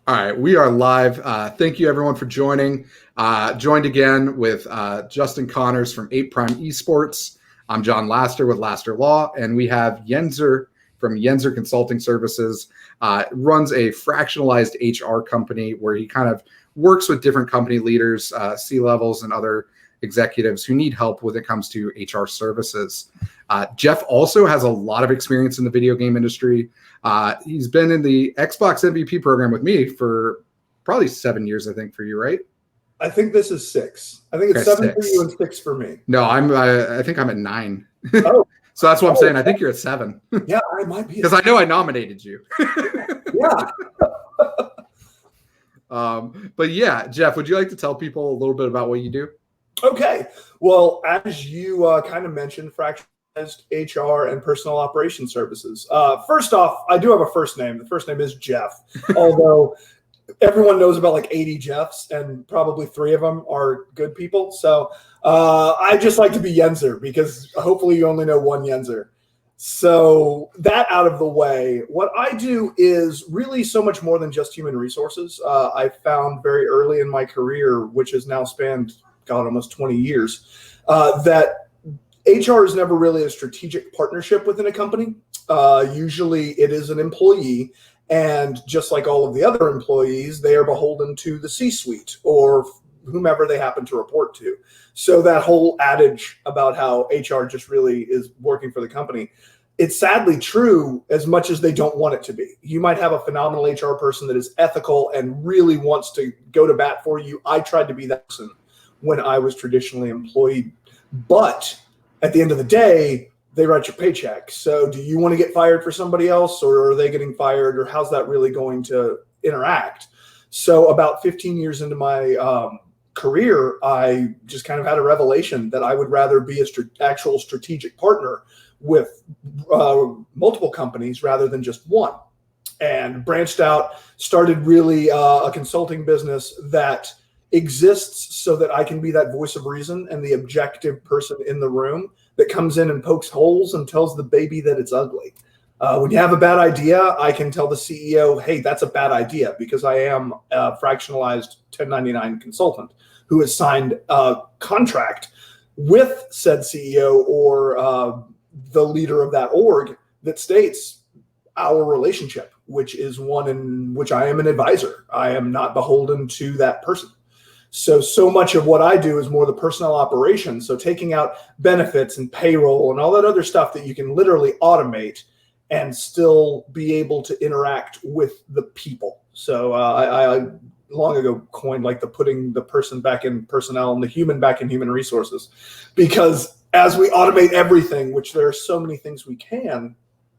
All right, we are live. Thank you, everyone, for joining. Joined again with Justin Connors from 8 Prime Esports. I'm John Laster with Laster Law, and we have Yenzer from Yenzer Consulting Services. Runs a fractionalized HR company where he kind of works with different company leaders, C-levels, and other executives who need help when it comes to HR services. Jeff also has a lot of experience in the video game industry. He's been in the Xbox MVP program with me for probably 7 years, I think, for you, right? I think this is 6. I think it's Okay, 7 for 6. you and 6 for me. No, I think I'm at 9. Oh, so that's what I'm saying. I think you're at 7. Yeah, I might be. Because I know I nominated you. Yeah. But yeah, Jeff, would you like to tell people a little bit about what you do? Okay. Well, as you kind of mentioned, fractionalized HR and personal operation services. First off, I do have a first name. The first name is Jeff, although everyone knows about like 80 Jeffs, and probably 3 of them are good people. So I just like to be Yenzer because hopefully you only know one Yenzer. So that out of the way, what I do is really so much more than just human resources. I found very early in my career, which has now spanned, almost 20 years, that HR is never really a strategic partnership within a company. Usually it is an employee. And just like all of the other employees, they are beholden to the C-suite or whomever they happen to report to. So that whole adage about how HR just really is working for the company, it's sadly true as much as they don't want it to be. You might have a phenomenal HR person that is ethical and really wants to go to bat for you. I tried to be that person when I was traditionally employed. But at the end of the day, they write your paycheck. So do you want to get fired for somebody else, or are they getting fired, or how's that really going to interact? So about 15 years into my career, I just kind of had a revelation that I would rather be an actual strategic partner with multiple companies rather than just one, and branched out, started really a consulting business that exists so that I can be that voice of reason and the objective person in the room that comes in and pokes holes and tells the baby that it's ugly. When you have a bad idea, I can tell the CEO, hey, that's a bad idea, because I am a fractionalized 1099 consultant who has signed a contract with said CEO or the leader of that org that states our relationship, which is one in which I am an advisor. I am not beholden to that person. So much of what I do is more the personnel operations. So taking out benefits and payroll and all that other stuff that you can literally automate and still be able to interact with the people. So I long ago coined like the putting the person back in personnel and the human back in human resources, because as we automate everything, which there are so many things we can,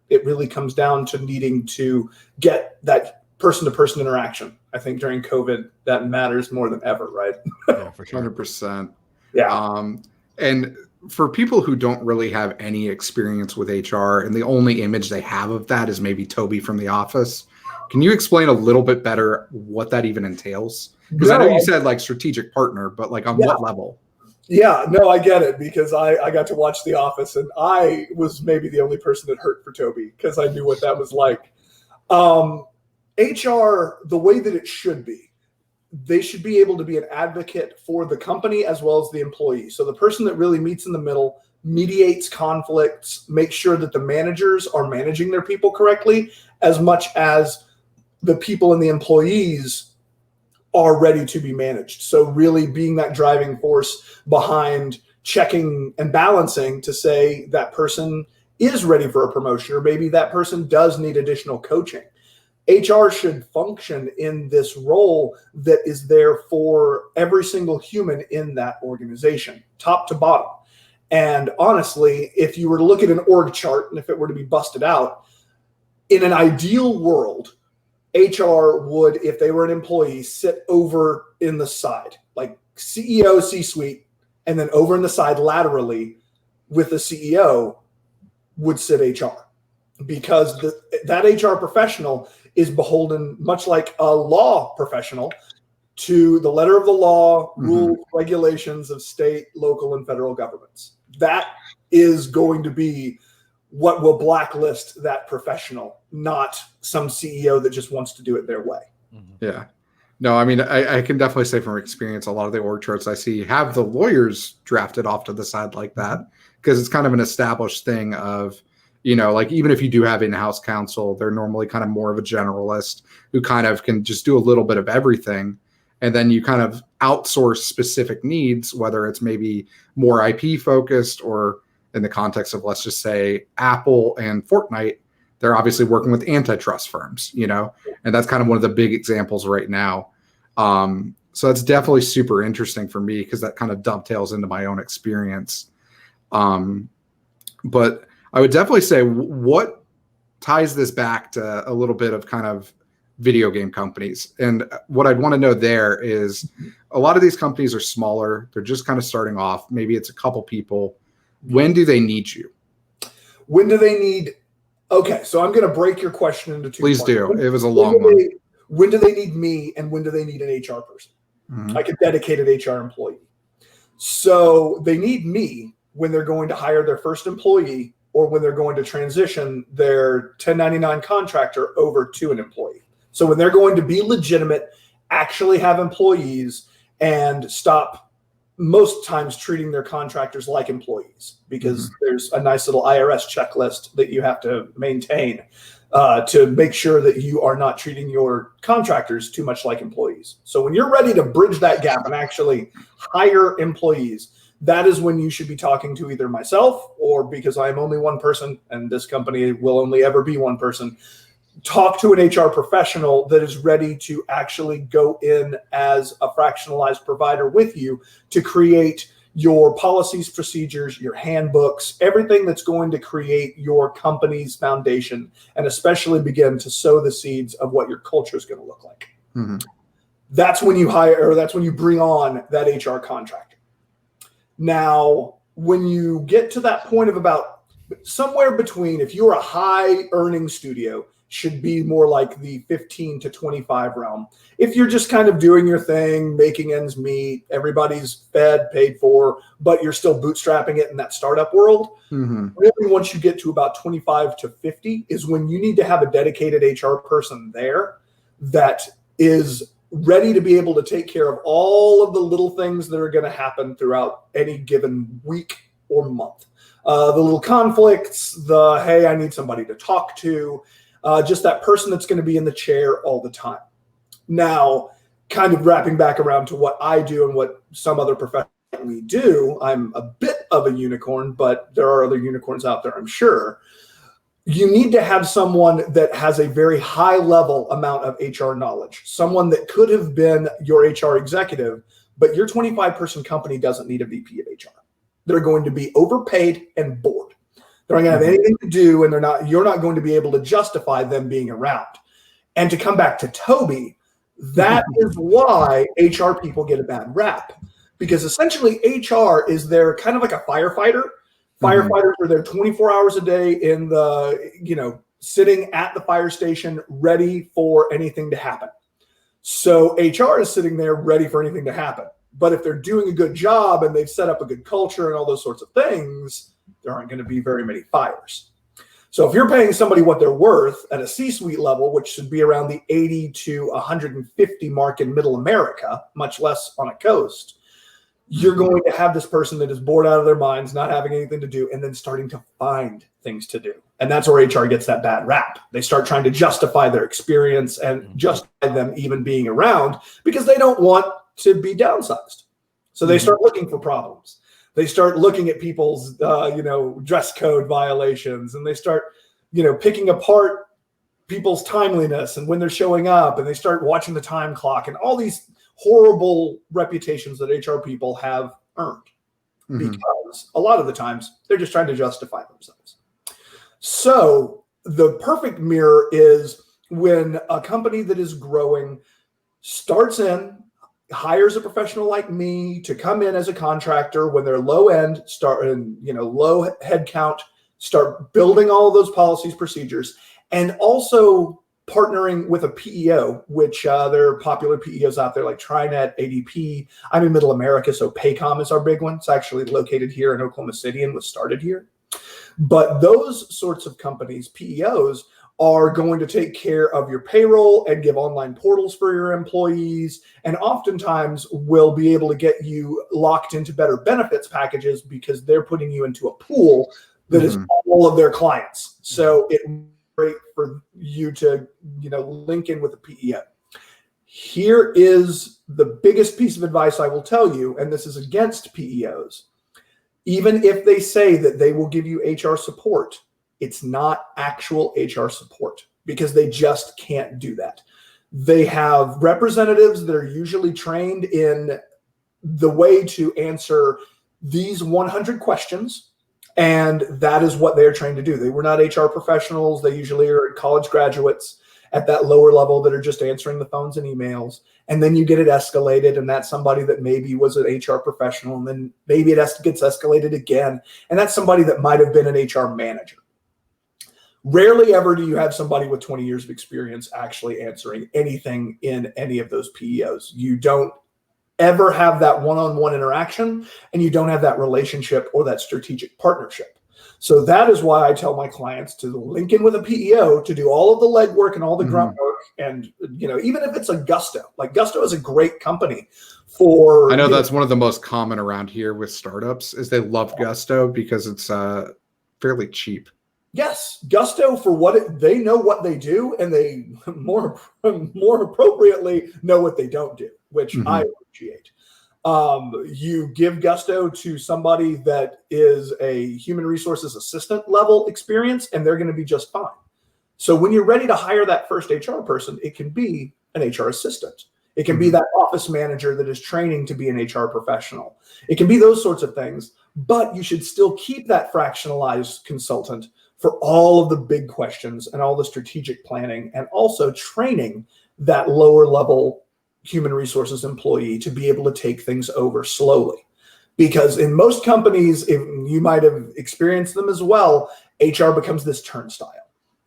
it really comes down to needing to get that person-to-person interaction. I think during COVID, that matters more than ever, right? Yeah, for sure. 100%. Yeah. And for people who don't really have any experience with HR and the only image they have of that is maybe Toby from The Office, can you explain a little bit better what that even entails? Because I know you said like strategic partner, but like on what level? Yeah, no, I get it, because I got to watch The Office, and I was maybe the only person that hurt for Toby because I knew what that was like. HR, the way that it should be, they should be able to be an advocate for the company as well as the employee. So the person that really meets in the middle, mediates conflicts, makes sure that the managers are managing their people correctly, as much as the people and the employees are ready to be managed. So really being that driving force behind checking and balancing to say that person is ready for a promotion, or maybe that person does need additional coaching. HR should function in this role that is there for every single human in that organization, top to bottom. And honestly, if you were to look at an org chart, and if it were to be busted out, in an ideal world, HR would, if they were an employee, sit over in the side, like CEO, C-suite, and then over in the side laterally with the CEO would sit HR, because that HR professional is beholden, much like a law professional, to the letter of the law, rules, regulations of state, local, and federal governments. That is going to be what will blacklist that professional, not some CEO that just wants to do it their way. Yeah. No, I mean, I can definitely say from experience, a lot of the org charts I see have the lawyers drafted off to the side like that, because it's kind of an established thing of, like even if you do have in-house counsel, they're normally kind of more of a generalist who kind of can just do a little bit of everything. And then you kind of outsource specific needs, whether it's maybe more IP focused or in the context of, let's just say, Apple and Fortnite, they're obviously working with antitrust firms, and that's kind of one of the big examples right now. So that's definitely super interesting for me because that kind of dovetails into my own experience. But I would definitely say what ties this back to a little bit of kind of video game companies. And what I'd want to know there is a lot of these companies are smaller. They're just kind of starting off. Maybe it's a couple people. When do they need you? When do they need? Okay, so I'm going to break your question into two Please parts. do. It was a long one. When do they need me, and when do they need an HR person? Like a dedicated HR employee. So they need me when they're going to hire their first employee or when they're going to transition their 1099 contractor over to an employee. So when they're going to be legitimate, actually have employees, and stop most times treating their contractors like employees, because there's a nice little IRS checklist that you have to maintain to make sure that you are not treating your contractors too much like employees. So when you're ready to bridge that gap and actually hire employees, that is when you should be talking to either myself, or, because I'm only one person and this company will only ever be one person, talk to an HR professional that is ready to actually go in as a fractionalized provider with you to create your policies, procedures, your handbooks, everything that's going to create your company's foundation, and especially begin to sow the seeds of what your culture is going to look like. That's when you hire, or that's when you bring on that HR contractor. Now, when you get to that point of about somewhere between, if you're a high earning studio, should be more like the 15 to 25 realm. If you're just kind of doing your thing, making ends meet, everybody's fed, paid for, but you're still bootstrapping it in that startup world, really once you get to about 25 to 50 is when you need to have a dedicated HR person there that is ready to be able to take care of all of the little things that are going to happen throughout any given week or month. The little conflicts, hey, I need somebody to talk to, just that person that's going to be in the chair all the time. Now, kind of wrapping back around to what I do and what some other professionals do, I'm a bit of a unicorn, but there are other unicorns out there, I'm sure. You need to have someone that has a very high level amount of HR knowledge, someone that could have been your HR executive, but your 25-person company doesn't need a VP of HR. They're going to be overpaid and bored. They're not going to have anything to do, and you're not going to be able to justify them being around. And to come back to Toby, that is why HR people get a bad rap, because essentially HR is there kind of like a firefighter. Firefighters are there 24 hours a day in the, sitting at the fire station ready for anything to happen. So HR is sitting there ready for anything to happen. But if they're doing a good job and they've set up a good culture and all those sorts of things, there aren't going to be very many fires. So if you're paying somebody what they're worth at a C-suite level, which should be around the 80 to 150 mark in middle America, much less on a coast, you're going to have this person that is bored out of their minds, not having anything to do, and then starting to find things to do. And that's where HR gets that bad rap. They start trying to justify their experience and justify them even being around because they don't want to be downsized. So they start looking for problems. They start looking at people's, dress code violations, and they start, picking apart people's timeliness and when they're showing up, and they start watching the time clock and all these horrible reputations that HR people have earned because a lot of the times they're just trying to justify themselves. So the perfect mirror is when a company that is growing starts in, hires a professional like me to come in as a contractor when they're low end, low head count, start building all of those policies, procedures, and also partnering with a PEO, which there are popular PEOs out there like TriNet, ADP. I'm in Middle America, so Paycom is our big one. It's actually located here in Oklahoma City and was started here. But those sorts of companies, PEOs, are going to take care of your payroll and give online portals for your employees, and oftentimes will be able to get you locked into better benefits packages because they're putting you into a pool that is all of their clients. So it's great for you to, link in with a PEO. Here is the biggest piece of advice I will tell you, and this is against PEOs. Even if they say that they will give you HR support, it's not actual HR support because they just can't do that. They have representatives that are usually trained in the way to answer these 100 questions, and that is what they're trained to do. They were not HR professionals. They usually are college graduates at that lower level that are just answering the phones and emails. And then you get it escalated, and that's somebody that maybe was an HR professional, and then maybe it gets escalated again, and that's somebody that might have been an HR manager. Rarely ever do you have somebody with 20 years of experience actually answering anything in any of those PEOs. You don't ever have that one-on-one interaction, and you don't have that relationship or that strategic partnership. So that is why I tell my clients to link in with a PEO to do all of the legwork and all the grunt work. And, even if it's a Gusto, like Gusto is a great company for. I know that's one of the most common around here with startups is they love Gusto because it's fairly cheap. Yes, Gusto for they know what they do, and they more appropriately know what they don't do, which I appreciate. You give Gusto to somebody that is a human resources assistant level experience, and they're going to be just fine. So when you're ready to hire that first HR person, it can be an HR assistant. It can be that office manager that is training to be an HR professional. It can be those sorts of things, but you should still keep that fractionalized consultant for all of the big questions and all the strategic planning, and also training that lower level human resources employee to be able to take things over slowly. Because in most companies, if you might have experienced them as well, HR becomes this turnstile.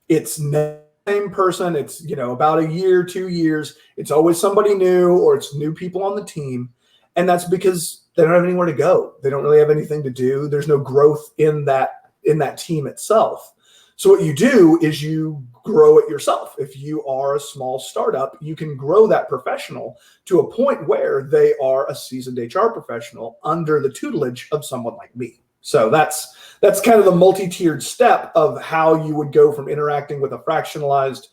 It's the same person. It's, about a year, 2 years. It's always somebody new, or it's new people on the team. And that's because they don't have anywhere to go. They don't really have anything to do. There's no growth in that team itself. So what you do is you grow it yourself. If you are a small startup, you can grow that professional to a point where they are a seasoned HR professional under the tutelage of someone like me. So that's kind of the multi-tiered step of how you would go from interacting with a fractionalized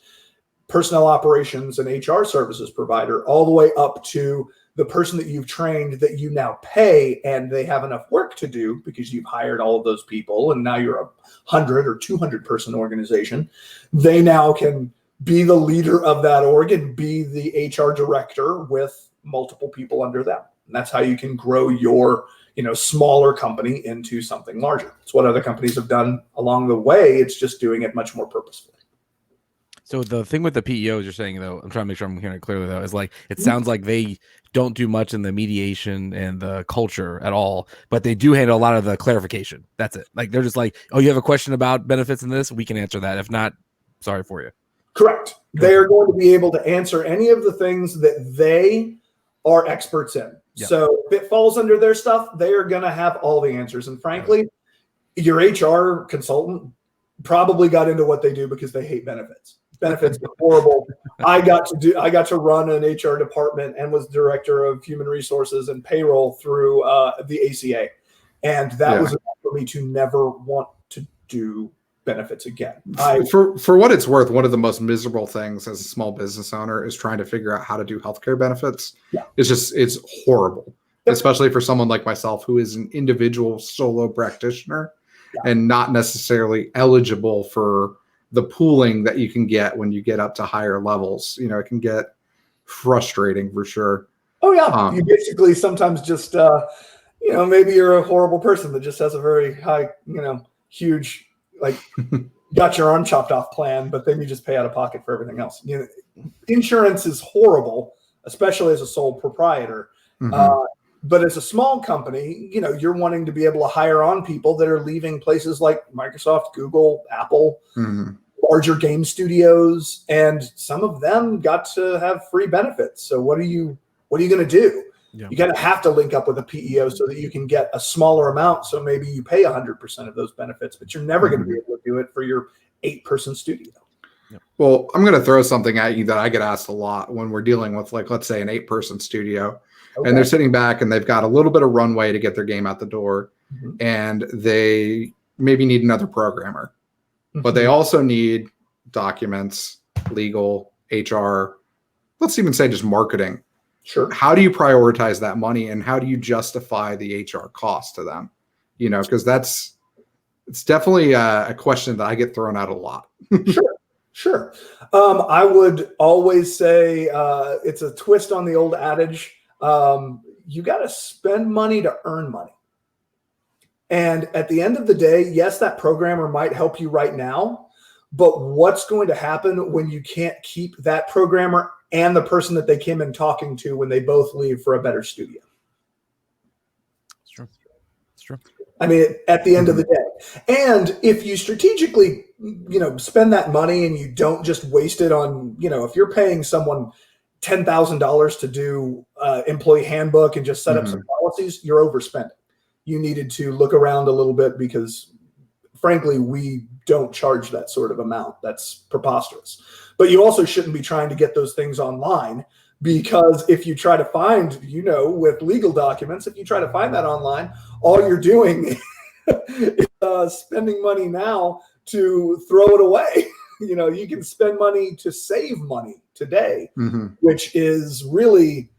personnel operations and HR services provider all the way up to the person that you've trained that you now pay, and they have enough work to do because you've hired all of those people, and now you're a 100 or 200 person organization. They now can be the leader of that org and be the HR director with multiple people under them. And that's how you can grow your smaller company into something larger. It's what other companies have done along the way. It's just doing it much more purposefully. So the thing with the PEOs you're saying, though, I'm trying to make sure I'm hearing it clearly, though, is like it sounds like they don't do much in the mediation and the culture at all, but they do handle a lot of the clarification. That's it. Like they're just like, oh, you have a question about benefits in this? We can answer that. If not, sorry for you. Correct. They are going to be able to answer any of the things that they are experts in. Yep. So if it falls under their stuff, they are going to have all the answers. And frankly, your HR consultant probably got into what they do because they hate benefits. Benefits are horrible. I got to run an HR department and was director of human resources and payroll through the ACA. And that was enough for me to never want to do benefits again. For what it's worth, one of the most miserable things as a small business owner is trying to figure out how to do healthcare benefits. Yeah. It's horrible, especially for someone like myself who is an individual solo practitioner and not necessarily eligible for the pooling that you can get when you get up to higher levels. It can get frustrating for sure. Oh yeah. You basically sometimes just, maybe you're a horrible person that just has a very high, huge, like got your arm chopped off plan, but then you just pay out of pocket for everything else. Insurance is horrible, especially as a sole proprietor. But as a small company, you're wanting to be able to hire on people that are leaving places like Microsoft, Google, Apple, larger game studios, and some of them got to have free benefits. So what are you going to do? Yeah. You're going to have to link up with a PEO so that you can get a smaller amount. So maybe you pay 100% of those benefits, but you're never going to be able to do it for your 8-person studio. Well, I'm going to throw something at you that I get asked a lot when we're dealing with, like, let's say an 8-person studio, and they're sitting back and they've got a little bit of runway to get their game out the door, and they maybe need another programmer, but they also need documents, legal, HR, let's even say just marketing. Sure. How do you prioritize that money, and how do you justify the HR cost to them? Because it's definitely a question that I get thrown out a lot. Sure. I would always say it's a twist on the old adage. You got to spend money to earn money. And at the end of the day, yes, that programmer might help you right now, but what's going to happen when you can't keep that programmer and the person that they came in talking to when they both leave for a better studio? It's true. I mean, at the end of the day. And if you strategically, spend that money and you don't just waste it on, if you're paying someone $10,000 to do employee handbook and just set up some policies, you're overspending. You needed to look around a little bit because, frankly, we don't charge that sort of amount. That's preposterous. But you also shouldn't be trying to get those things online, because if you try to find, with legal documents, if you try to find that online, all you're doing is spending money now to throw it away. You can spend money to save money today, which is really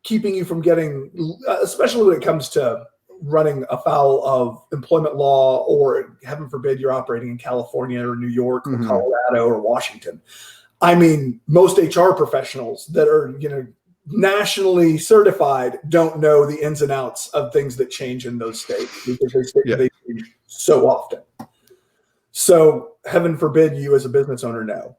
keeping you from getting, especially when it comes to running afoul of employment law, or heaven forbid you're operating in California or New York or Colorado or Washington. I mean, most HR professionals that are, nationally certified don't know the ins and outs of things that change in those states, because they change so often. So heaven forbid you as a business owner know.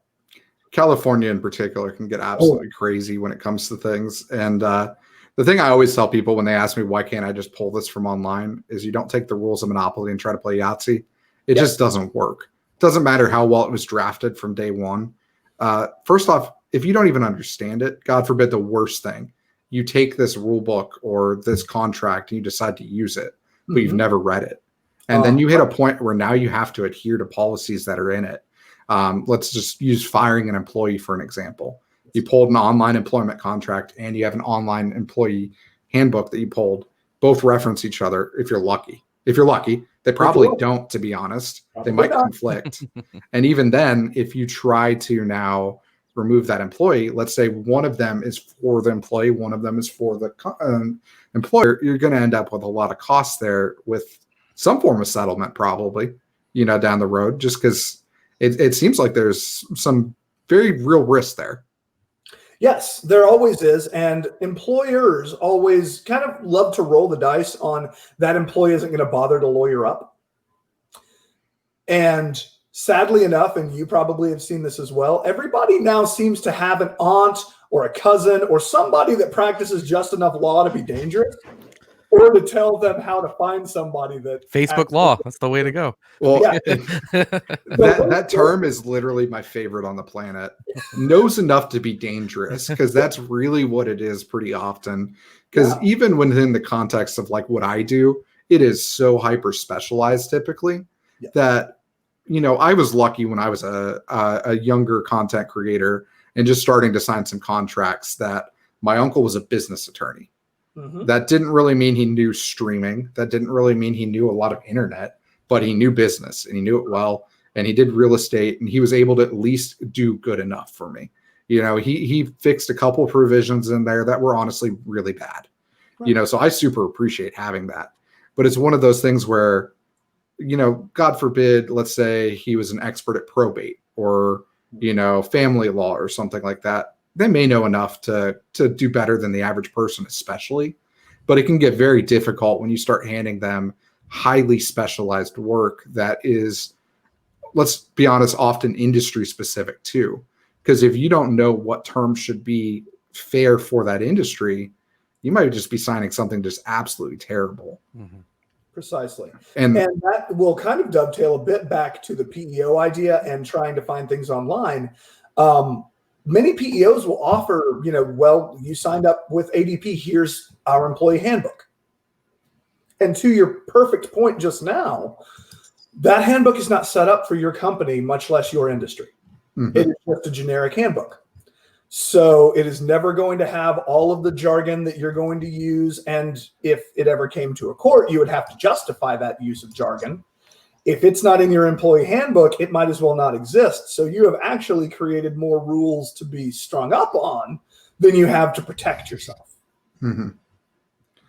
California in particular can get absolutely crazy when it comes to things. And the thing I always tell people when they ask me, why can't I just pull this from online, is you don't take the rules of Monopoly and try to play Yahtzee. It just doesn't work. It doesn't matter how well it was drafted from day one. First off, if you don't even understand it, God forbid the worst thing, you take this rule book or this contract and you decide to use it, but you've never read it. And then you hit a point where now you have to adhere to policies that are in it. Let's just use firing an employee for an example. You pulled an online employment contract and you have an online employee handbook that you pulled. Both reference each other if you're lucky. If you're lucky, they probably don't, to be honest. They might conflict. And even then, if you try to now remove that employee, let's say one of them is for the employee, one of them is for the employer, you're going to end up with a lot of costs there, with some form of settlement probably, down the road, just because it seems like there's some very real risk there. Yes, there always is. And employers always kind of love to roll the dice on that employee isn't going to bother to lawyer up. And sadly enough, and you probably have seen this as well, everybody now seems to have an aunt or a cousin or somebody that practices just enough law to be dangerous, or to tell them how to find somebody that Facebook law. That's the way to go. Well, that term is literally my favorite on the planet. Knows enough to be dangerous, because that's really what it is pretty often. Because even within the context of like what I do, it is so hyper specialized typically that, I was lucky when I was a younger content creator and just starting to sign some contracts that my uncle was a business attorney. That didn't really mean he knew streaming. That didn't really mean he knew a lot of internet, but he knew business and he knew it well, and he did real estate, and he was able to at least do good enough for me. He fixed a couple of provisions in there that were honestly really bad, so I super appreciate having that. But it's one of those things where, God forbid, let's say he was an expert at probate or, family law or something like that. They may know enough to do better than the average person, especially, but it can get very difficult when you start handing them highly specialized work that is, let's be honest, often industry specific too. Because if you don't know what terms should be fair for that industry, you might just be signing something just absolutely terrible. Precisely. And that will kind of dovetail a bit back to the PEO idea and trying to find things online. Many PEOs will offer, you signed up with ADP, here's our employee handbook. And to your perfect point just now, that handbook is not set up for your company, much less your industry. Mhm. It is just a generic handbook. So it is never going to have all of the jargon that you're going to use. And if it ever came to a court, you would have to justify that use of jargon. If it's not in your employee handbook, it might as well not exist. So you have actually created more rules to be strung up on than you have to protect yourself. Mhm.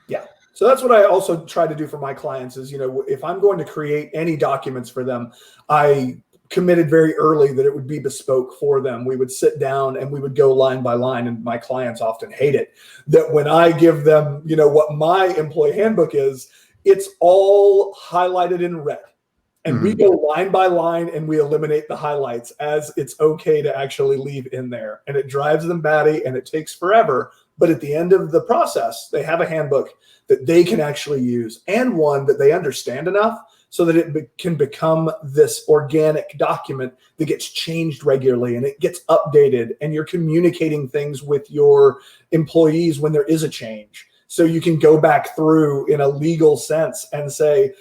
Yeah. So that's what I also try to do for my clients is, if I'm going to create any documents for them, I committed very early that it would be bespoke for them. We would sit down and we would go line by line, and my clients often hate it. That when I give them, what my employee handbook is, it's all highlighted in red. And we go line by line and we eliminate the highlights as it's okay to actually leave in there. And it drives them batty and it takes forever. But at the end of the process, they have a handbook that they can actually use, and one that they understand enough so that it can become this organic document that gets changed regularly and it gets updated, and you're communicating things with your employees when there is a change. So you can go back through in a legal sense and say,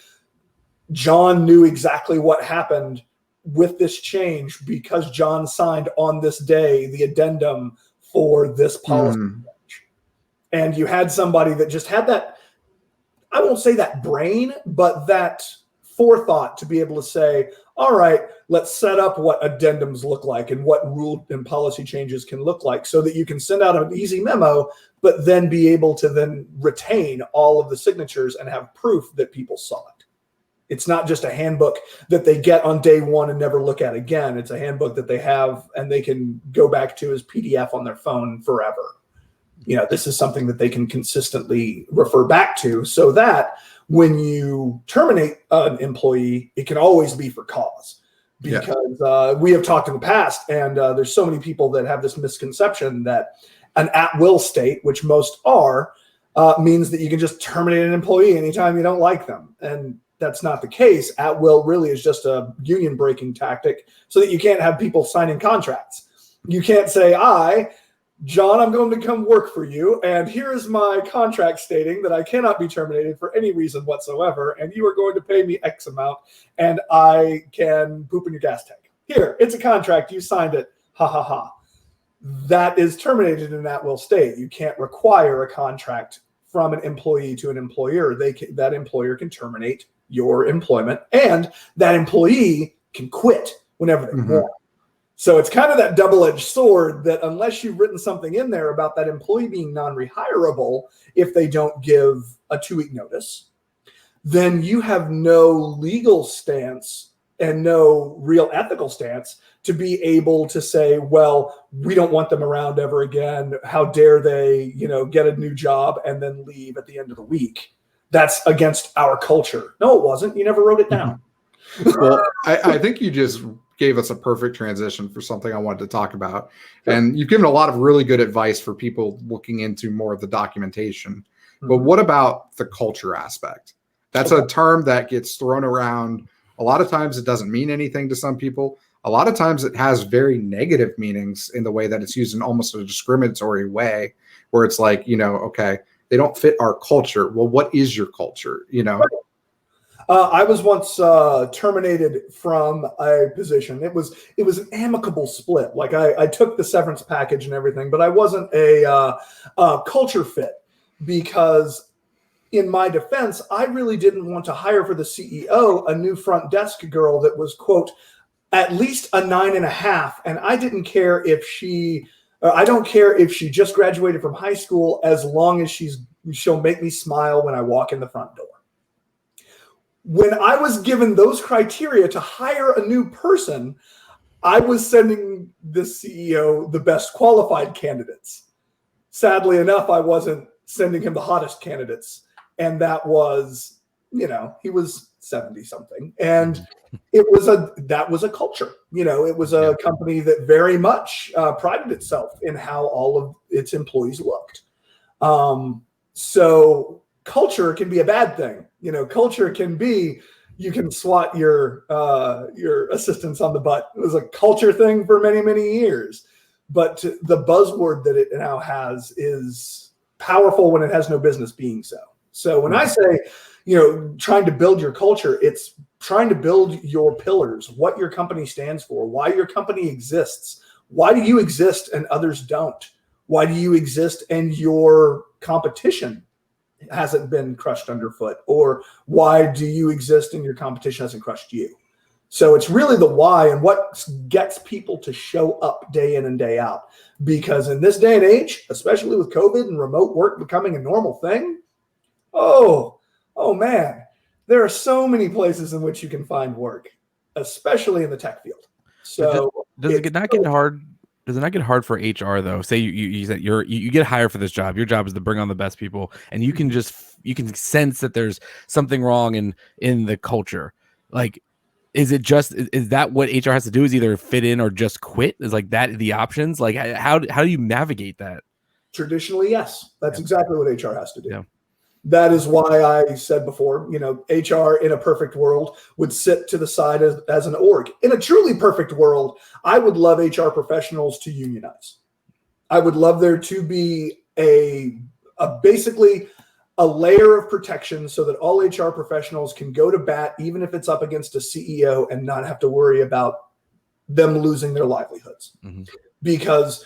John knew exactly what happened with this change because John signed on this day the addendum for this policy change. And you had somebody that just had that, I won't say that brain, but that forethought to be able to say, all right, let's set up what addendums look like and what rule and policy changes can look like, so that you can send out an easy memo, but then be able to then retain all of the signatures and have proof that people saw it. It's not just a handbook that they get on day one and never look at again. It's a handbook that they have and they can go back to as PDF on their phone forever. This is something that they can consistently refer back to, so that when you terminate an employee, it can always be for cause. Because we have talked in the past, and there's so many people that have this misconception that an at-will state, which most are, means that you can just terminate an employee anytime you don't like them. And that's not the case. At will really is just a union breaking tactic so that you can't have people signing contracts. You can't say, John, I'm going to come work for you, and here is my contract stating that I cannot be terminated for any reason whatsoever, and you are going to pay me X amount, and I can poop in your gas tank. Here, it's a contract. You signed it. Ha, ha, ha. That is terminated in that will state. You can't require a contract from an employee to an employer. That employer can terminate your employment, and that employee can quit whenever they want. So it's kind of that double-edged sword that unless you've written something in there about that employee being non-rehirable if they don't give a 2-week notice, then you have no legal stance and no real ethical stance to be able to say, well, we don't want them around ever again. How dare they, get a new job and then leave at the end of the week? That's against our culture. No, it wasn't. You never wrote it down. Well, I think you just gave us a perfect transition for something I wanted to talk about. Sure. And you've given a lot of really good advice for people looking into more of the documentation. But what about the culture aspect? That's a term that gets thrown around. A lot of times it doesn't mean anything to some people. A lot of times it has very negative meanings in the way that it's used in almost a discriminatory way, where it's like, okay, they don't fit our culture. Well, what is your culture? I was once terminated from a position. It was an amicable split. Like I took the severance package and everything, but I wasn't a culture fit, because in my defense, I really didn't want to hire for the CEO a new front desk girl that was, quote, at least a 9.5. And I didn't care if I don't care if she just graduated from high school, as long as she'll make me smile when I walk in the front door. When I was given those criteria to hire a new person, I was sending the CEO the best qualified candidates. Sadly enough, I wasn't sending him the hottest candidates. And that was, he was 70 something. And that was a culture. It was a company that very much prided itself in how all of its employees looked. So culture can be a bad thing. Culture can be, you can swat your assistants on the butt. It was a culture thing for many, many years. But the buzzword that it now has is powerful when it has no business being so. So when I say trying to build your culture. It's trying to build your pillars, what your company stands for, why your company exists. Why do you exist and others don't? Why do you exist and your competition hasn't been crushed underfoot? Or why do you exist and your competition hasn't crushed you? So it's really the why and what gets people to show up day in and day out. Because in this day and age, especially with COVID and remote work becoming a normal thing, oh man, there are so many places in which you can find work, especially in the tech field. So does it not get hard? Does it not get hard for HR though? Say you said you get hired for this job. Your job is to bring on the best people, and you can sense that there's something wrong in the culture. Like, is that what HR has to do? Is either fit in or just quit? Is like that the options? Like how do you navigate that? Traditionally, yes, that's exactly what HR has to do. Yeah. That is why I said before, HR in a perfect world would sit to the side as an org. In a truly perfect world, I would love HR professionals to unionize. I would love there to be basically a layer of protection so that all HR professionals can go to bat, even if it's up against a CEO, and not have to worry about them losing their livelihoods. Mm-hmm. Because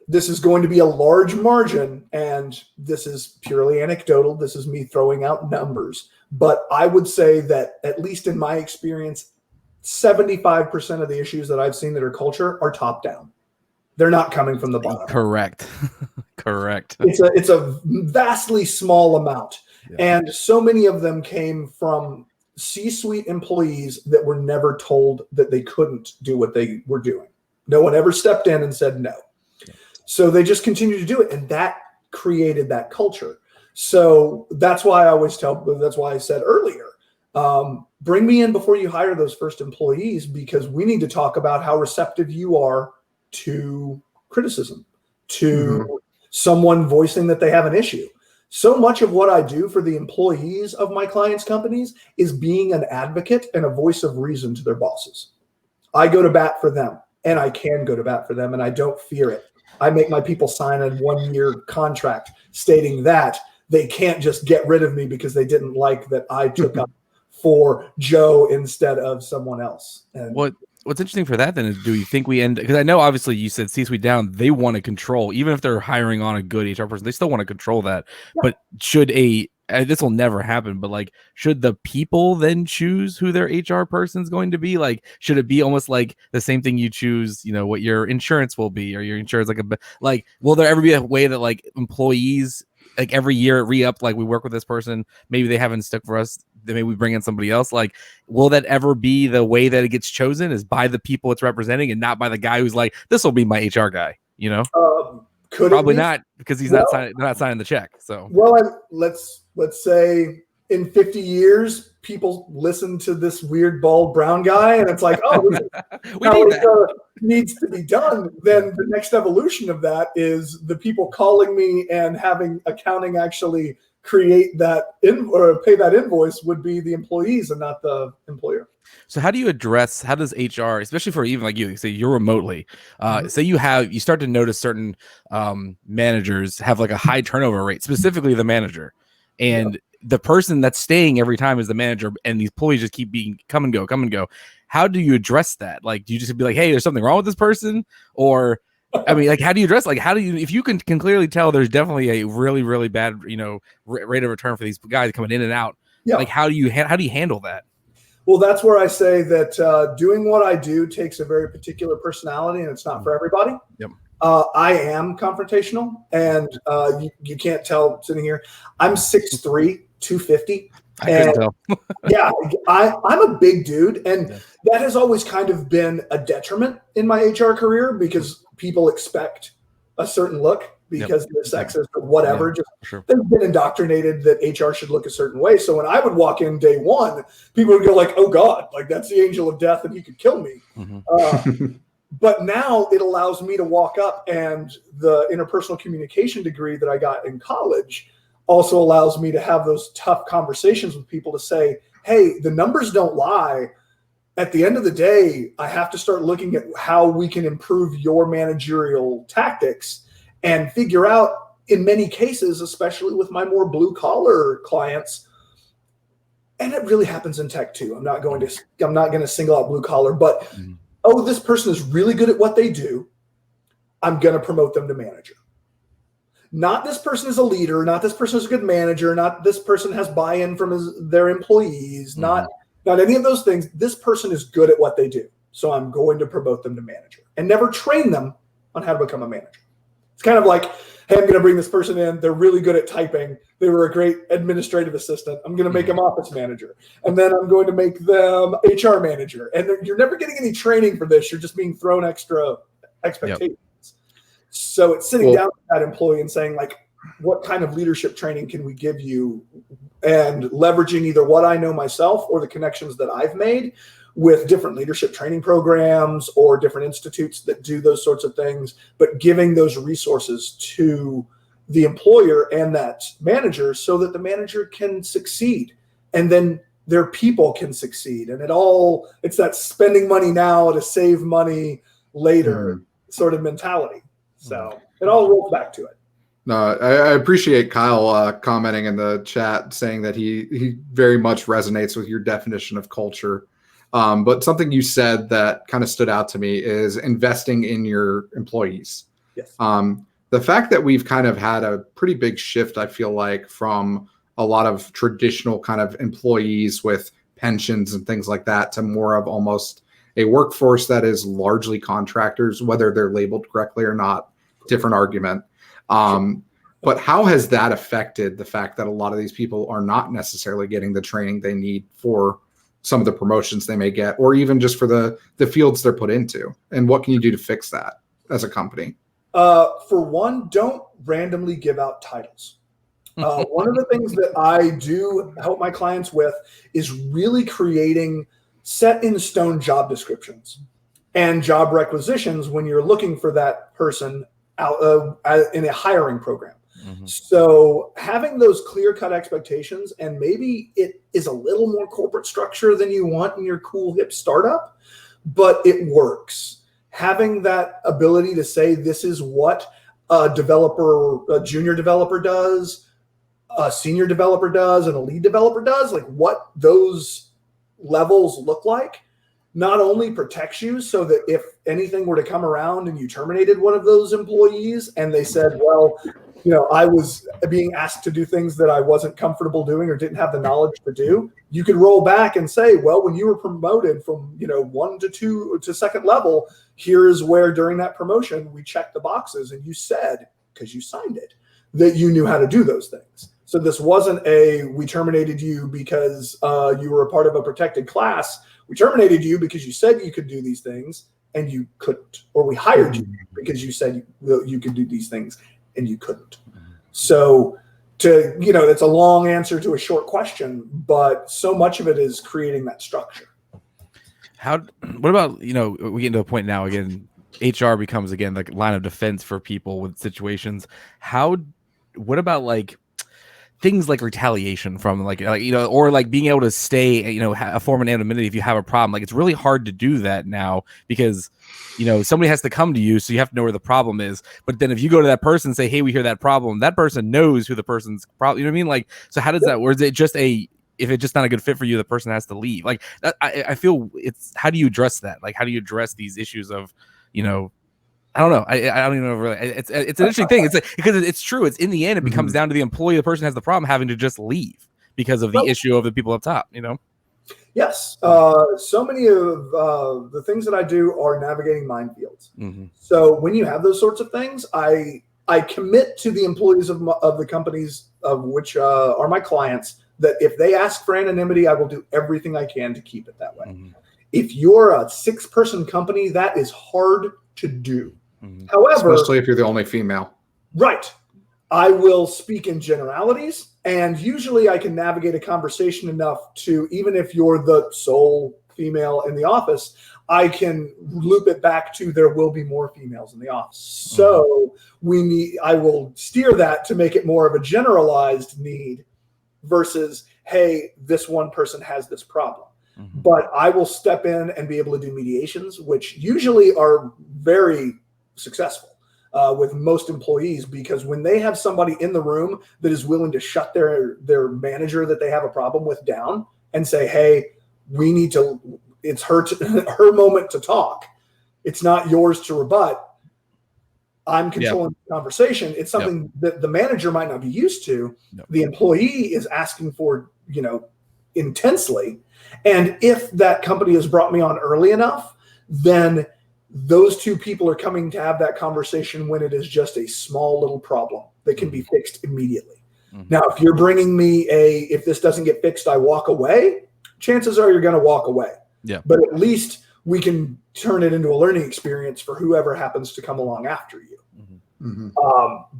this is going to be a large margin, and this is purely anecdotal. This is me throwing out numbers. But I would say that, at least in my experience, 75% of the issues that I've seen that are culture are top down. They're not coming from the bottom. Correct. Correct. It's a vastly small amount. Yeah. And so many of them came from C-suite employees that were never told that they couldn't do what they were doing. No one ever stepped in and said no. So they just continue to do it, and that created that culture. So that's why I said earlier, bring me in before you hire those first employees, because we need to talk about how receptive you are to criticism, to someone voicing that they have an issue. So much of what I do for the employees of my clients' companies is being an advocate and a voice of reason to their bosses. I go to bat for them, and I can go to bat for them, and I don't fear it. I make my people sign a 1-year contract stating that they can't just get rid of me because they didn't like that I took up for Joe instead of someone else. And what's interesting for that then is, do you think we end, because I know obviously you said C-suite down, they want to control, even if they're hiring on a good HR person, they still want to control that. Yeah. But should this will never happen, but like, should the people then choose who their HR person is going to be? Like, should it be almost like the same thing you choose, what your insurance will be, or your insurance, will there ever be a way that like employees, like every year re-up, like we work with this person, maybe they haven't stuck for us, then maybe we bring in somebody else? Like, will that ever be the way that it gets chosen, is by the people it's representing and not by the guy who's like, this will be my HR guy, Could probably not, because he's not signing the check. So let's say in 50 years, people listen to this weird bald brown guy, and it's like, needs to be done. Then the next evolution of that is the people calling me and having accounting actually create that or pay that invoice would be the employees and not the employer. So how does HR, especially for even like you, say you're remotely, say you start to notice certain managers have like a high turnover rate, specifically the manager, and the person that's staying every time is the manager, and these employees just keep being come and go. How do you address that? Like, do you just be like, hey, there's something wrong with this person? Or, I mean, like, how do you address, like, if you can clearly tell there's definitely a really, really bad, rate of return for these guys coming in and out. Yeah. Like, how do you handle that? Well, that's where I say that doing what I do takes a very particular personality, and it's not for everybody. Yep. I am confrontational, and you can't tell sitting here. I'm 6'3", 250. I couldn't tell. Yeah, I'm a big dude, and that has always kind of been a detriment in my HR career, because people expect a certain look because they're sexist or whatever. They've been indoctrinated that HR should look a certain way. So when I would walk in day one, people would go like, oh God, like that's the angel of death and he could kill me. But now it allows me to walk up, and the interpersonal communication degree that I got in college also allows me to have those tough conversations with people to say, hey, the numbers don't lie. At the end of the day, I have to start looking at how we can improve your managerial tactics and figure out in many cases, especially with my more blue collar clients, and it really happens in tech too. I'm not going to single out blue collar, but oh, this person is really good at what they do. I'm going to promote them to manager. Not this person is a leader, not this person is a good manager, not this person has buy-in from their employees, not any of those things. This person is good at what they do. So I'm going to promote them to manager and never train them on how to become a manager. It's kind of like, hey, I'm going to bring this person in. They're really good at typing. They were a great administrative assistant. I'm going to make them office manager. And then I'm going to make them HR manager. And you're never getting any training for this. You're just being thrown extra expectations. Yep. So it's sitting down with that employee and saying, like, what kind of leadership training can we give you? And leveraging either what I know myself or the connections that I've made with different leadership training programs or different institutes that do those sorts of things, but giving those resources to the employer and that manager so that the manager can succeed and then their people can succeed. And it's that spending money now to save money later sort of mentality. So it all rolls back to it. No, I appreciate Kyle commenting in the chat saying that he very much resonates with your definition of culture. But something you said that kind of stood out to me is investing in your employees. Yes. The fact that we've kind of had a pretty big shift, I feel like, from a lot of traditional kind of employees with pensions and things like that to more of almost a workforce that is largely contractors, whether they're labeled correctly or not, different argument. But how has that affected the fact that a lot of these people are not necessarily getting the training they need for some of the promotions they may get, or even just for the fields they're put into? And what can you do to fix that as a company? For one, don't randomly give out titles. One of the things that I do help my clients with is really creating set in stone job descriptions and job requisitions when you're looking for that person out in a hiring program. So having those clear-cut expectations, and maybe it is a little more corporate structure than you want in your cool hip startup, but it works. Having that ability to say, this is what a junior developer does, a senior developer does, and a lead developer does, like what those levels look like, not only protects you so that if anything were to come around and you terminated one of those employees and they said, well, I was being asked to do things that I wasn't comfortable doing or didn't have the knowledge to do, you could roll back and say, well, when you were promoted from 1 to 2 to second level, here's where during that promotion we checked the boxes and you said, because you signed it, that you knew how to do those things. So this wasn't we terminated you because you were a part of a protected class. We terminated you because you said you could do these things and you couldn't, or we hired you because you said you could do these things and you couldn't. So that's a long answer to a short question, but so much of it is creating that structure. What about, we get into a point now, again, HR becomes, again, like line of defense for people with situations. What about like things like retaliation from or like being able to stay, a form of anonymity if you have a problem? Like, it's really hard to do that now because, somebody has to come to you, so you have to know where the problem is. But then if you go to that person and say, hey, we hear that problem, that person knows who the person's problem, you know what I mean? Like, so how does that, or is it just if it's just not a good fit for you, the person has to leave? Like, I feel how do you address that? Like, how do you address these issues of, I don't know. I don't even know. Really, it's an interesting thing. It's because it's true. It's in the end, it becomes down to the employee. The person has the problem having to just leave because of the issue of the people up top. Yes. So many of the things that I do are navigating minefields. So when you have those sorts of things, I commit to the employees of the companies of which are my clients that if they ask for anonymity, I will do everything I can to keep it that way. If you're a 6-person company, that is hard to do. However, especially if you're the only female. Right. I will speak in generalities, and usually I can navigate a conversation enough to, even if you're the sole female in the office, I can loop it back to there will be more females in the office. So I will steer that to make it more of a generalized need versus, hey, this one person has this problem. But I will step in and be able to do mediations, which usually are very successful. with most employees, because when they have somebody in the room that is willing to shut their manager that they have a problem with down and say, hey, it's her moment to talk. It's not yours to rebut. I'm controlling the conversation. It's something that the manager might not be used to. The employee is asking for, intensely. And if that company has brought me on early enough, then those two people are coming to have that conversation when it is just a small little problem that can be fixed immediately. Mm-hmm. Now, if you're bringing me if this doesn't get fixed, I walk away, chances are you're going to walk away. Yeah. But at least we can turn it into a learning experience for whoever happens to come along after you. Mm-hmm.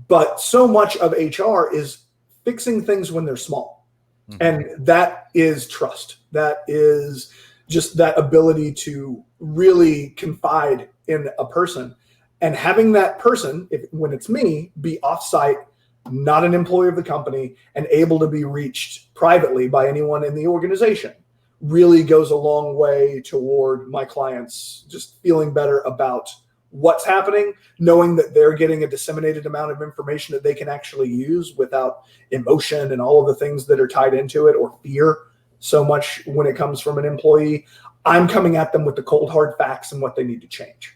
But so much of HR is fixing things when they're small. Mm-hmm. And that is trust. That is just that ability to really confide in a person, and having that person, when it's me, be offsite, not an employee of the company, and able to be reached privately by anyone in the organization, really goes a long way toward my clients just feeling better about what's happening, knowing that they're getting a disseminated amount of information that they can actually use without emotion and all of the things that are tied into it, or fear so much when it comes from an employee. I'm coming at them with the cold, hard facts and what they need to change.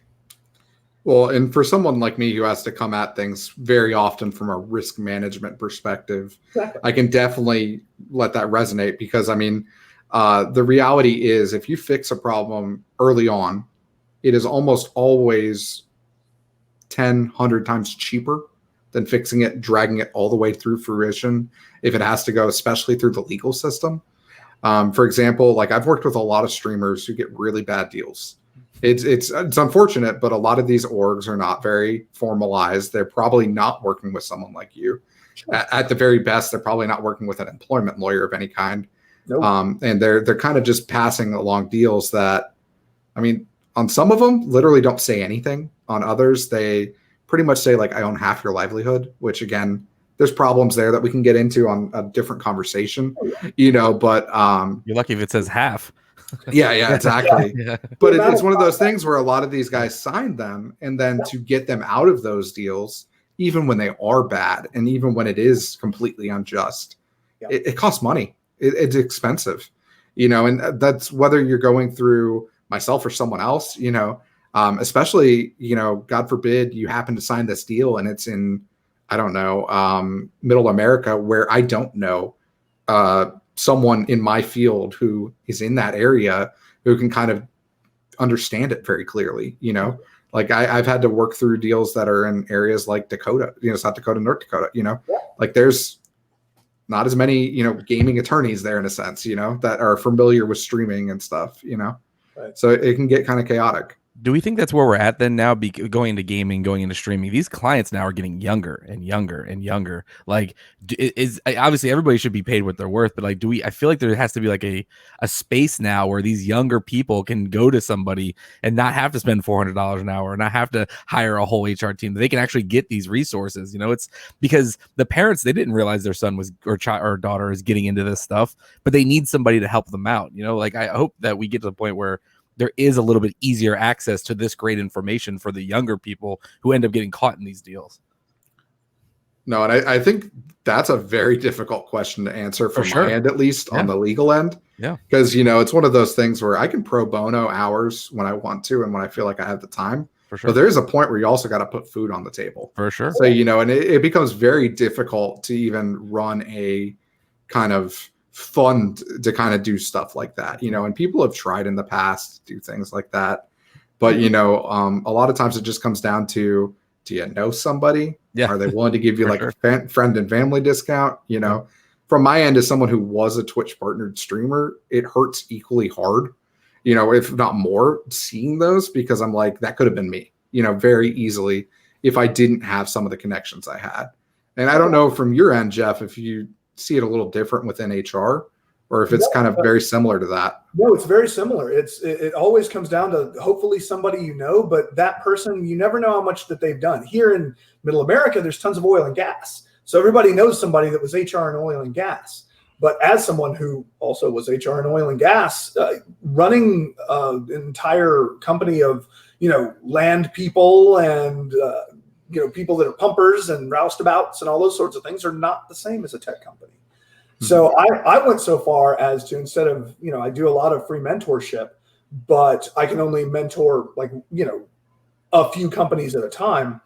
Well, and for someone like me who has to come at things very often from a risk management perspective, exactly, I can definitely let that resonate, because, the reality is, if you fix a problem early on, it is almost always 10, 100 times cheaper than fixing it, dragging it all the way through fruition, if it has to go, especially through the legal system. For example, like, I've worked with a lot of streamers who get really bad deals. It's unfortunate, but a lot of these orgs are not very formalized. They're probably not working with someone like you. Sure. At the very best, they're probably not working with an employment lawyer of any kind. Nope. And they're kind of just passing along deals that, on some of them, literally don't say anything. On others, they pretty much say, like, I own half your livelihood, which, again, there's problems there that we can get into on a different conversation, but you're lucky if it says half. Yeah, exactly. Yeah. But it's one of those things where a lot of these guys sign them, and then to get them out of those deals, even when they are bad and even when it is completely unjust, it costs money. It's expensive, and that's whether you're going through myself or someone else, especially, God forbid you happen to sign this deal and it's in, I don't know, middle America, where I don't know someone in my field who is in that area who can kind of understand it very clearly. Like, I've had to work through deals that are in areas like Dakota, South Dakota, North Dakota, like, there's not as many, gaming attorneys there, in a sense, that are familiar with streaming and stuff, Right. So it can get kind of chaotic. Do we think that's where we're at then now, going into gaming, going into streaming? These clients now are getting younger and younger and younger. Like, obviously everybody should be paid what they're worth, but like, I feel like there has to be like a space now where these younger people can go to somebody and not have to spend $400 an hour, and not have to hire a whole HR team. They can actually get these resources. It's because the parents, they didn't realize their son or daughter is getting into this stuff, but they need somebody to help them out. Like, I hope that we get to the point where there is a little bit easier access to this great information for the younger people who end up getting caught in these deals. No, and I think that's a very difficult question to answer from my end, at least on the legal end. Yeah. Because, it's one of those things where I can pro bono hours when I want to and when I feel like I have the time. For sure. But there's a point where you also got to put food on the table. For sure. So, and it becomes very difficult to even run a kind of fund to kind of do stuff like that, and people have tried in the past to do things like that. But, a lot of times it just comes down to, do you know somebody? Yeah. Are they willing to give you like a friend and family discount? From my end, as someone who was a Twitch partnered streamer, it hurts equally hard, if not more, seeing those, because I'm like, that could have been me, very easily, if I didn't have some of the connections I had. And I don't know from your end, Jeff, if you see it a little different within HR, or if it's kind of very similar to that. No, it's very similar. It always comes down to hopefully somebody, but that person, you never know how much that they've done. Here in Middle America, there's tons of oil and gas. So everybody knows somebody that was HR and oil and gas. But as someone who also was HR and oil and gas, running an entire company of, land people and people that are pumpers and roustabouts and all those sorts of things are not the same as a tech company. So I went so far as to, instead of, I do a lot of free mentorship, but I can only mentor a few companies at a time.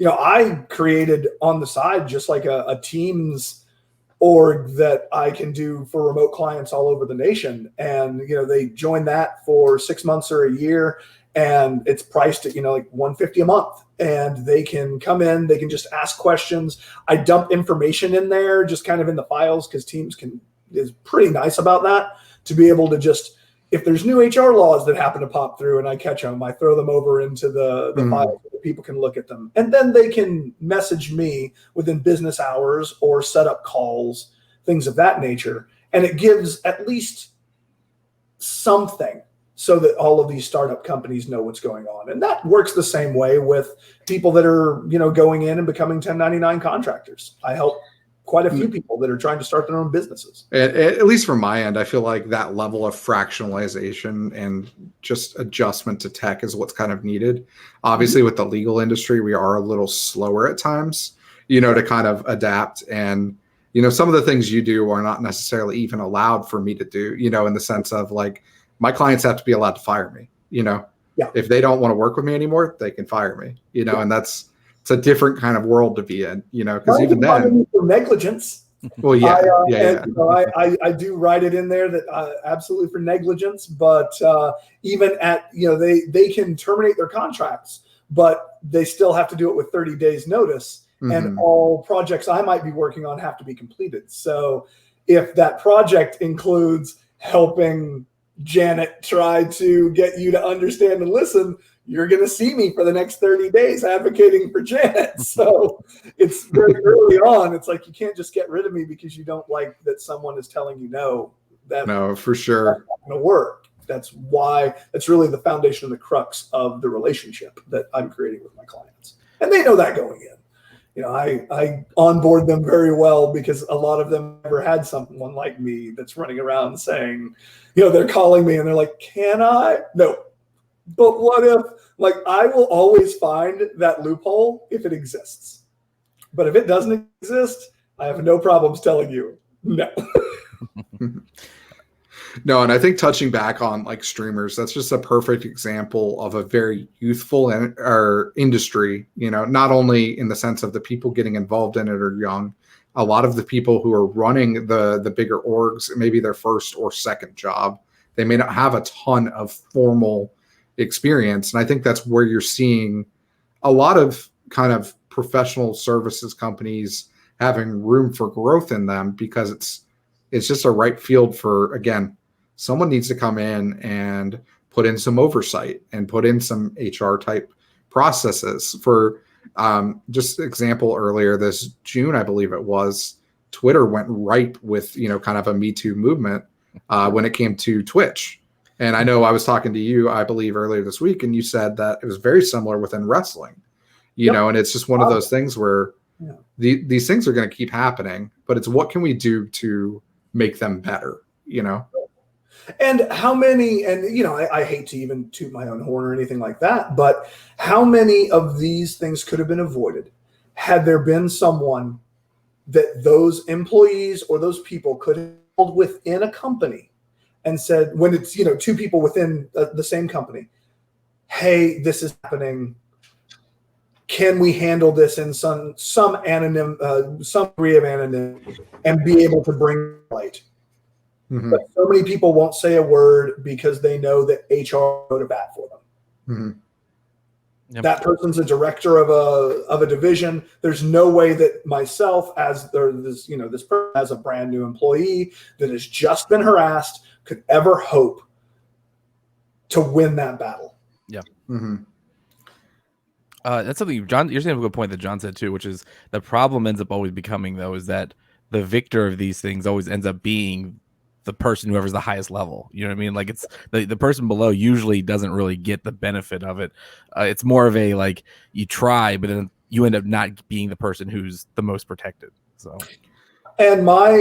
I created on the side just like a Teams org that I can do for remote clients all over the nation. And, they join that for 6 months or a year, and it's priced at, like $150 a month, and they can come in, they can just ask questions. I dump information in there, just kind of in the files, because Teams is pretty nice about that, to be able to just, if there's new HR laws that happen to pop through and I catch them, I throw them over into the file so that people can look at them. And then they can message me within business hours or set up calls, things of that nature. And it gives at least something so that all of these startup companies know what's going on. And that works the same way with people that are, going in and becoming 1099 contractors. I help quite a few people that are trying to start their own businesses. At least from my end, I feel like that level of fractionalization and just adjustment to tech is what's kind of needed. Obviously, with the legal industry, we are a little slower at times, to kind of adapt. And, some of the things you do are not necessarily even allowed for me to do, in the sense of like, my clients have to be allowed to fire me, If they don't want to work with me anymore, they can fire me, and it's a different kind of world to be in, because even then, for negligence. Well, yeah. I do write it in there that absolutely for negligence, but even at, they can terminate their contracts, but they still have to do it with 30 days notice. And all projects I might be working on have to be completed. So if that project includes helping Janet try to get you to understand and listen, you're going to see me for the next 30 days advocating for Janet. So it's very early on. It's like, you can't just get rid of me because you don't like that someone is telling you no. No, for sure. That's not going to work. That's why it's really the foundation and the crux of the relationship that I'm creating with my clients. And they know that going in. I onboard them very well because a lot of them never had someone like me that's running around saying, they're calling me and they're like, can I? No. But what if, I will always find that loophole if it exists. But if it doesn't exist, I have no problems telling you no. No, and I think touching back on streamers, that's just a perfect example of a very youthful industry, not only in the sense of the people getting involved in it are young. A lot of the people who are running the bigger orgs, maybe their first or second job, they may not have a ton of formal experience. And I think that's where you're seeing a lot of kind of professional services companies having room for growth in them, because it's just a right field for, again, someone needs to come in and put in some oversight and put in some HR type processes. For just example, earlier this June, I believe it was, Twitter went ripe with, kind of a Me Too movement when it came to Twitch. And I know I was talking to you, I believe, earlier this week, and you said that it was very similar within wrestling, and it's just one of those things where these things are going to keep happening, but it's what can we do to make them better, And how many, and I hate to even toot my own horn or anything like that, but how many of these things could have been avoided had there been someone that those employees or those people could have held within a company and said, when it's, two people within the same company, hey, this is happening. Can we handle this in some degree of anonymity and be able to bring light? But so many people won't say a word because they know that HR go to bat for them. Yep. That person's a director of a division. There's no way that myself, this person as a brand new employee that has just been harassed, could ever hope to win that battle. Yeah. That's something, John, you're saying a good point that John said too, which is the problem ends up always becoming, though, is that the victor of these things always ends up being the person whoever's the highest level. You know what I mean? Like, it's the person below usually doesn't really get the benefit of it. It's more of a, you try, but then you end up not being the person who's the most protected. So And my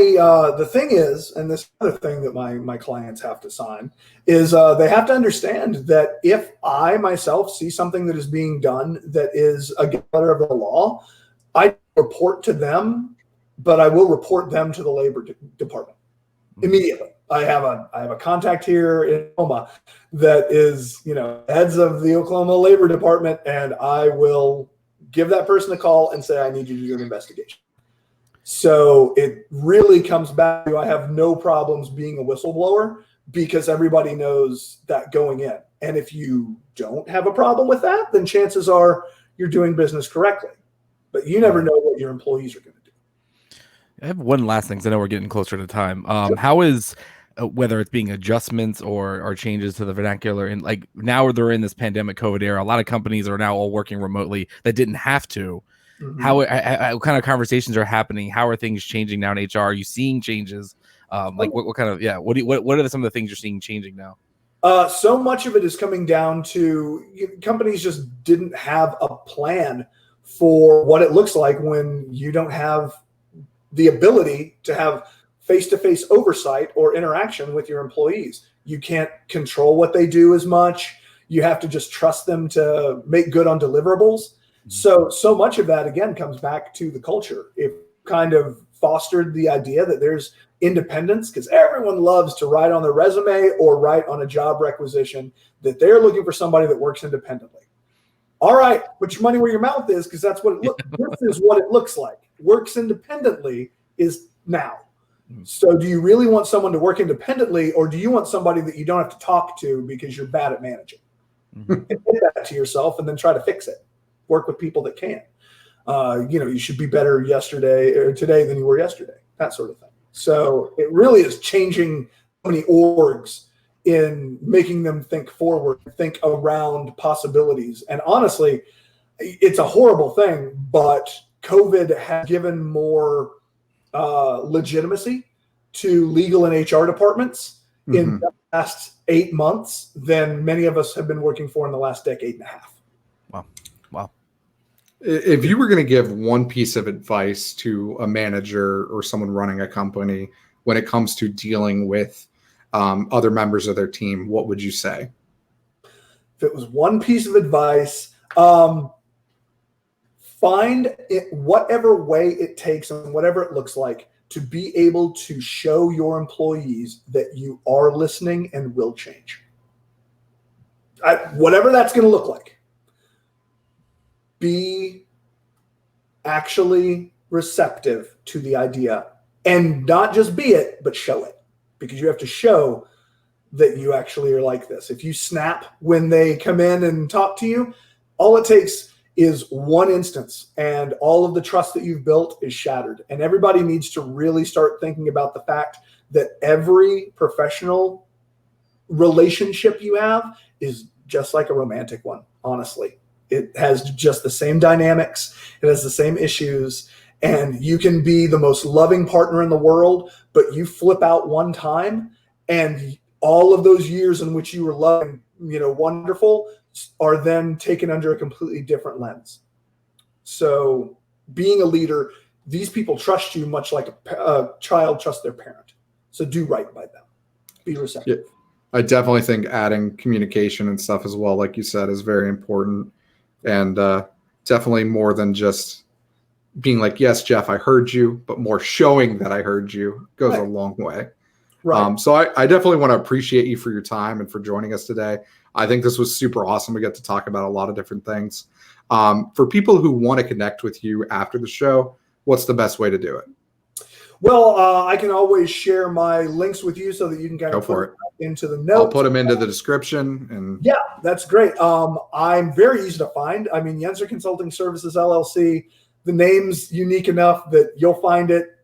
the thing is, and this other thing that my clients have to sign is they have to understand that if I myself see something that is being done that is against the letter of the law, I report to them, but I will report them to the labor department immediately. I have a contact here in Oklahoma that is, heads of the Oklahoma Labor Department, and I will give that person a call and say, I need you to do an investigation. So it really comes back to I have no problems being a whistleblower because everybody knows that going in. And if you don't have a problem with that, then chances are you're doing business correctly. But you never know what your employees are going to do. I have one last thing, because I know we're getting closer to time. How is whether it's being adjustments or changes to the vernacular, and like now they're in this pandemic COVID era, a lot of companies are now all working remotely that didn't have to. Mm-hmm. How kind of conversations are happening? How are things changing now in HR? Are you seeing changes? Like what kind of what are some of the things you're seeing changing now? So much of it is coming down to companies just didn't have a plan for what it looks like when you don't have the ability to have face-to-face oversight or interaction with your employees. You can't control what they do as much. You have to just trust them to make good on deliverables. So much of that, again, comes back to the culture. It kind of fostered the idea that there's independence, because everyone loves to write on their resume or write on a job requisition that they're looking for somebody that works independently. All right, put your money where your mouth is, because that's what this is what it looks like. Works independently is now. So do you really want someone to work independently, or do you want somebody that you don't have to talk to because you're bad at managing? Admit that to yourself and then try to fix it. Work with people that can. You should be better yesterday or today than you were yesterday, that sort of thing. So it really is changing so many orgs in making them think forward, think around possibilities. And honestly, it's a horrible thing, but COVID has given more legitimacy to legal and HR departments in the last 8 months than many of us have been working for in the last decade and a half. Wow. If you were going to give one piece of advice to a manager or someone running a company when it comes to dealing with other members of their team, what would you say? If it was one piece of advice, find it whatever way it takes and whatever it looks like to be able to show your employees that you are listening and will change. Whatever that's going to look like. Be actually receptive to the idea, and not just be it, but show it, because you have to show that you actually are like this. If you snap when they come in and talk to you, all it takes is one instance and all of the trust that you've built is shattered. And everybody needs to really start thinking about the fact that every professional relationship you have is just like a romantic one, honestly. It has just the same dynamics. It has the same issues. And you can be the most loving partner in the world, but you flip out one time and all of those years in which you were loving, wonderful, are then taken under a completely different lens. So being a leader, these people trust you much like a child trusts their parent. So do right by them. Be receptive. Yeah, I definitely think adding communication and stuff as well, like you said, is very important. And definitely more than just being like, yes, Jeff, I heard you, but more showing that I heard you goes a long way. Right. So I definitely want to appreciate you for your time and for joining us today. I think this was super awesome. We get to talk about a lot of different things. For people who want to connect with you after the show, what's the best way to do it? Well, I can always share my links with you so that you can kind of put it into the notes. I'll put them into the description. And yeah, that's great. I'm very easy to find. I mean, Yenzer Consulting Services, LLC. The name's unique enough that you'll find it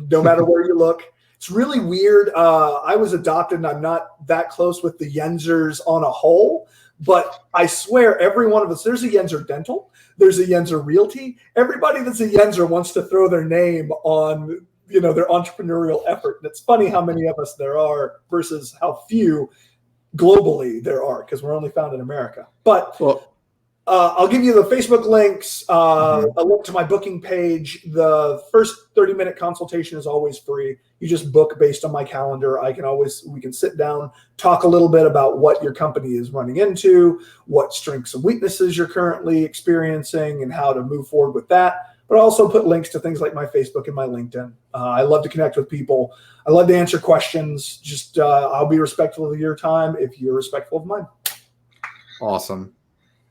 no matter where you look. It's really weird. I was adopted, and I'm not that close with the Yenzers on a whole, but I swear every one of us, there's a Yenzer Dental, there's a Yenzer Realty. Everybody that's a Yenzer wants to throw their name on their entrepreneurial effort. And it's funny how many of us there are versus how few globally there are, because we're only found in America. But I'll give you the Facebook links, a link to my booking page. The first 30-minute consultation is always free. You just book based on my calendar. We can sit down, talk a little bit about what your company is running into, what strengths and weaknesses you're currently experiencing, and how to move forward with that. But I'll also put links to things like my Facebook and my LinkedIn. I love to connect with people. I love to answer questions. Just I'll be respectful of your time if you're respectful of mine. Awesome.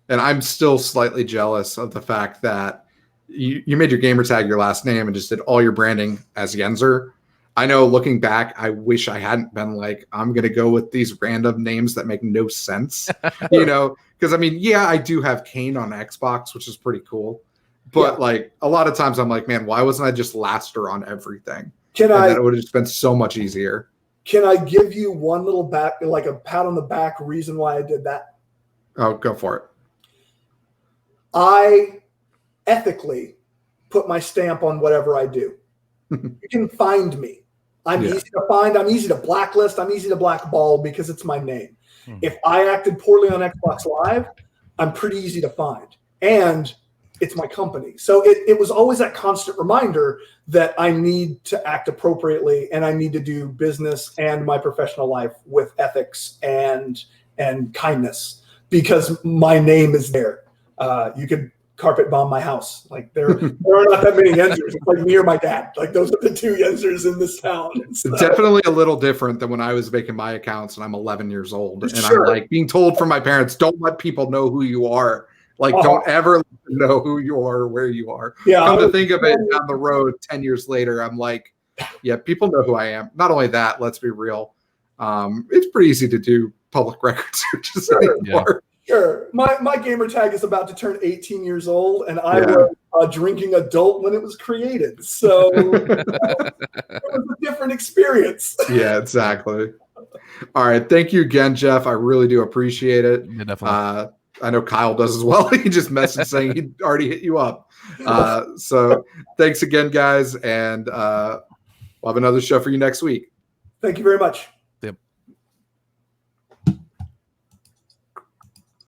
And I'm still slightly jealous of the fact that you made your gamer tag your last name and just did all your branding as Yenzer. I know looking back, I wish I hadn't been like, I'm going to go with these random names that make no sense, because I mean, yeah, I do have Kane on Xbox, which is pretty cool. But like a lot of times I'm like, man, why wasn't I just Laster on everything? Then it would have just been so much easier. Can I give you one little like a pat on the back reason why I did that? Oh, go for it. I ethically put my stamp on whatever I do. You can find me. I'm easy to find. I'm easy to blacklist. I'm easy to blackball because it's my name. If I acted poorly on Xbox Live, I'm pretty easy to find. And it's my company. So it was always that constant reminder that I need to act appropriately and I need to do business and my professional life with ethics and kindness because my name is there. You could carpet bomb my house. Like there are not that many Yenzers. It's like me or my dad. Like those are the two Yenzers in this town. So. Definitely a little different than when I was making my accounts and I'm 11 years old. And Sure. I'm like being told from my parents, don't let people know who you are. Like, don't ever know who you are or where you are. Yeah, Come to think of it, down the road, 10 years later, I'm like, yeah, people know who I am. Not only that, let's be real. It's pretty easy to do public record searches anymore. Sure. My gamer tag is about to turn 18 years old, and I was a drinking adult when it was created. So it was a different experience. Yeah, exactly. All right. Thank you again, Jeff. I really do appreciate it. Yeah, definitely. I know Kyle does as well. He just messaged saying he already hit you up. So thanks again, guys. And we'll have another show for you next week. Thank you very much.